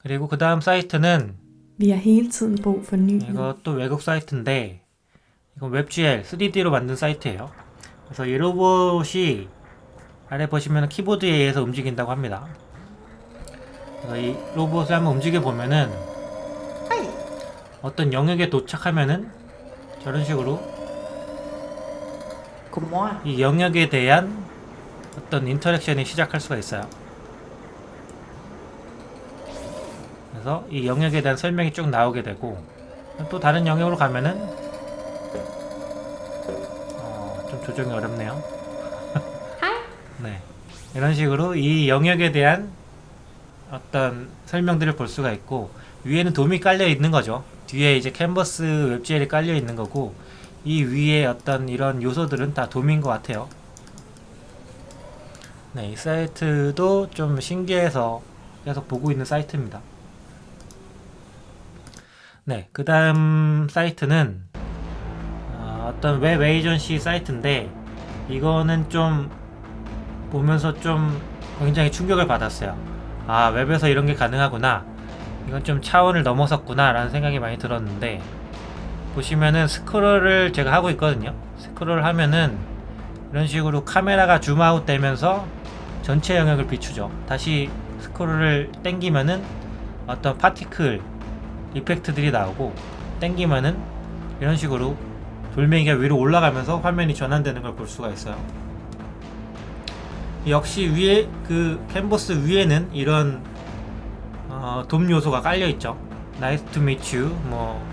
그리고 그 다음 사이트는 Vi har hele tiden brug for nyhed. 이것도 외국 사이트인데 이건 웹GL 3D로 만든 사이트예요. 그래서 이 로봇이 아래 보시면 키보드에 의해서 움직인다고 합니다. 그래서 이 로봇을 한번 움직여 보면은 어떤 영역에 도착하면은 저런 식으로 Godmorgen. 이 영역에 대한 어떤 인터랙션이 시작할 수가 있어요. 그래서 이 영역에 대한 설명이 쭉 나오게 되고 또 다른 영역으로 가면은 좀 조정이 어렵네요. 네, 이런 식으로 이 영역에 대한 어떤 설명들을 볼 수가 있고 위에는 돔이 깔려 있는 거죠. 뒤에 이제 캔버스 웹젤이 깔려 있는 거고 이 위에 어떤 이런 요소들은 다 돔인 것 같아요. 네, 이 사이트도 좀 신기해서 계속 보고 있는 사이트입니다. 네, 그 다음 사이트는 어떤 웹 에이전시 사이트인데 이거는 좀 보면서 좀 굉장히 충격을 받았어요. 아, 웹에서 이런 게 가능하구나. 이건 좀 차원을 넘어섰구나 라는 생각이 많이 들었는데 보시면은 스크롤을 제가 하고 있거든요. 스크롤 하면은 이런 식으로 카메라가 줌아웃 되면서 전체 영역을 비추죠. 다시 스크롤을 땡기면은 어떤 파티클 이펙트들이 나오고 땡기면은 이런 식으로 돌멩이가 위로 올라가면서 화면이 전환되는 걸 볼 수가 있어요. 역시 위에 그 캔버스 위에는 이런 돔 요소가 깔려 있죠. Nice to meet you, 뭐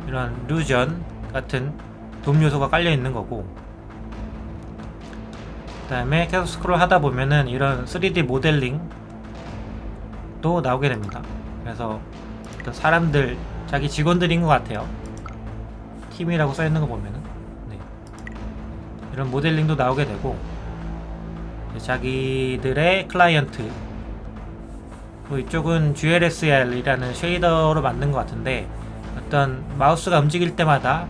이런 루전 같은 돔 요소가 깔려 있는 거고. 그 다음에 계속 스크롤 하다 보면은 이런 3D 모델링도 나오게 됩니다. 그래서 어떤 사람들, 자기 직원들인 것 같아요. 팀이라고 써 있는 거 보면은. 네. 이런 모델링도 나오게 되고, 자기들의 클라이언트, 뭐 이쪽은 GLSR이라는 쉐이더로 만든 것 같은데, 어떤 마우스가 움직일 때마다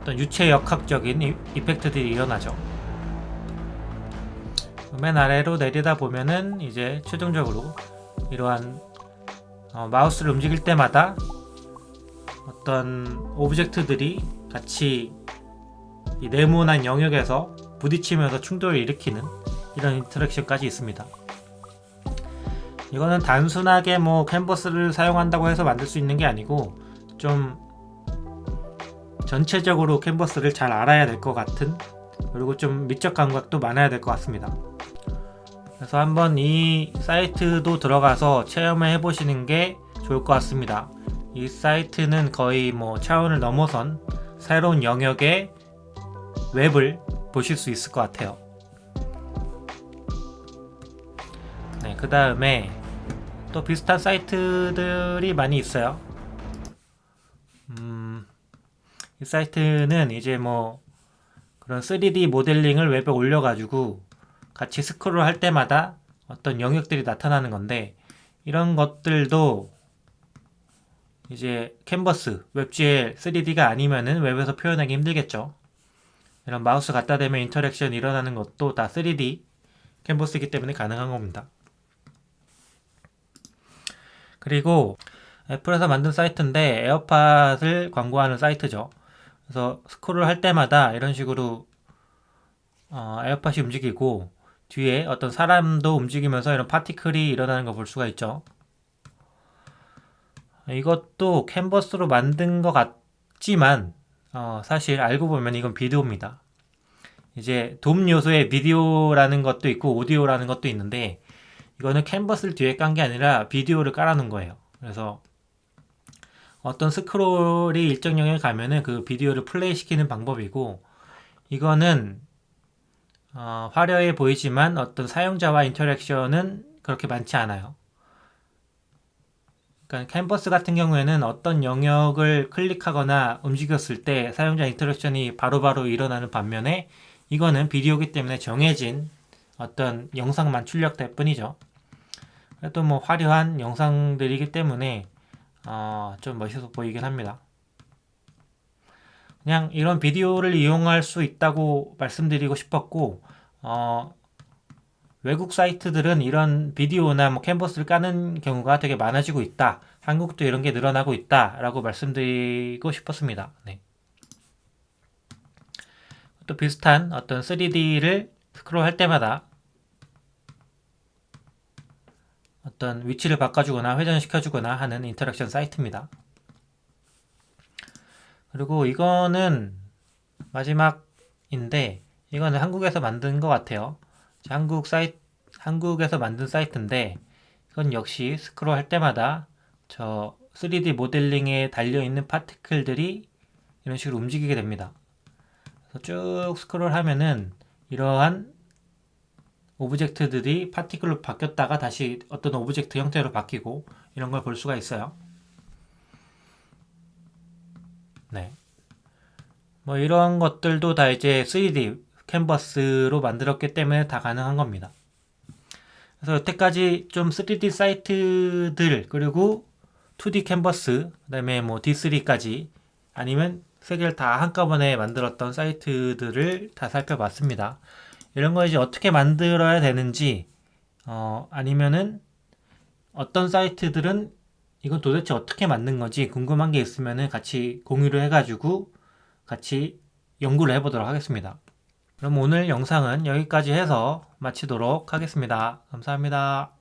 어떤 유체 역학적인 이펙트들이 일어나죠. 맨 아래로 내리다 보면은 이제 최종적으로 이러한 마우스를 움직일 때마다 어떤 오브젝트들이 같이 이 네모난 영역에서 부딪히면서 충돌을 일으키는 이런 인터랙션까지 있습니다. 이거는 단순하게 뭐 캔버스를 사용한다고 해서 만들 수 있는 게 아니고 좀 전체적으로 캔버스를 잘 알아야 될 것 같은, 그리고 좀 미적 감각도 많아야 될 것 같습니다. 그래서 한번 이 사이트도 들어가서 체험을 해보시는 게 좋을 것 같습니다. 이 사이트는 거의 뭐 차원을 넘어선 새로운 영역의 웹을 보실 수 있을 것 같아요. 네, 그 다음에 또 비슷한 사이트들이 많이 있어요. 이 사이트는 이제 뭐 그런 3D 모델링을 웹에 올려가지고 같이 스크롤 할 때마다 어떤 영역들이 나타나는 건데, 이런 것들도 이제 캔버스, 웹GL 3D가 아니면은 웹에서 표현하기 힘들겠죠. 이런 마우스 갖다 대면 인터랙션 일어나는 것도 다 3D 캔버스이기 때문에 가능한 겁니다. 그리고 애플에서 만든 사이트인데 에어팟을 광고하는 사이트죠. 그래서 스크롤 할 때마다 이런 식으로 에어팟이 움직이고 뒤에 어떤 사람도 움직이면서 이런 파티클이 일어나는 걸 볼 수가 있죠. 이것도 캔버스로 만든 것 같지만 사실 알고 보면 이건 비디오입니다. 이제 돔 요소에 비디오라는 것도 있고 오디오라는 것도 있는데 이거는 캔버스를 뒤에 깐 게 아니라 비디오를 깔아놓은 거예요. 그래서 어떤 스크롤이 일정 영역에 가면은 그 비디오를 플레이 시키는 방법이고, 이거는 화려해 보이지만 어떤 사용자와 인터랙션은 그렇게 많지 않아요. 그러니까 캔버스 같은 경우에는 어떤 영역을 클릭하거나 움직였을 때 사용자 인터랙션이 바로바로 일어나는 반면에 이거는 비디오기 때문에 정해진 어떤 영상만 출력될 뿐이죠. 또 뭐 화려한 영상들이기 때문에 좀 멋있어 보이긴 합니다. 그냥 이런 비디오를 이용할 수 있다고 말씀드리고 싶었고, 외국 사이트들은 이런 비디오나 뭐 캔버스를 까는 경우가 되게 많아지고 있다. 한국도 이런 게 늘어나고 있다. 라고 말씀드리고 싶었습니다. 네. 또 비슷한 어떤 3D를 스크롤 할 때마다 어떤 위치를 바꿔주거나 회전시켜주거나 하는 인터랙션 사이트입니다. 그리고 이거는 마지막인데 이거는 한국에서 만든 것 같아요. 한국에서 만든 사이트인데 이건 역시 스크롤 할 때마다 저 3D 모델링에 달려있는 파티클들이 이런 식으로 움직이게 됩니다. 그래서 쭉 스크롤 하면은 이러한 오브젝트들이 파티클로 바뀌었다가 다시 어떤 오브젝트 형태로 바뀌고 이런 걸 볼 수가 있어요. 네. 뭐 이런 것들도 다 이제 3D 캔버스로 만들었기 때문에 다 가능한 겁니다. 그래서 여태까지 좀 3D 사이트들 그리고 2D 캔버스 그다음에 뭐 D3까지 아니면 세 개를 다 한꺼번에 만들었던 사이트들을 다 살펴봤습니다. 이런 거 이제 어떻게 만들어야 되는지 아니면은 어떤 사이트들은 이건 도대체 어떻게 만든 건지 궁금한 게 있으면은 같이 공유를 해가지고 같이 연구를 해보도록 하겠습니다. 그럼 오늘 영상은 여기까지 해서 마치도록 하겠습니다. 감사합니다.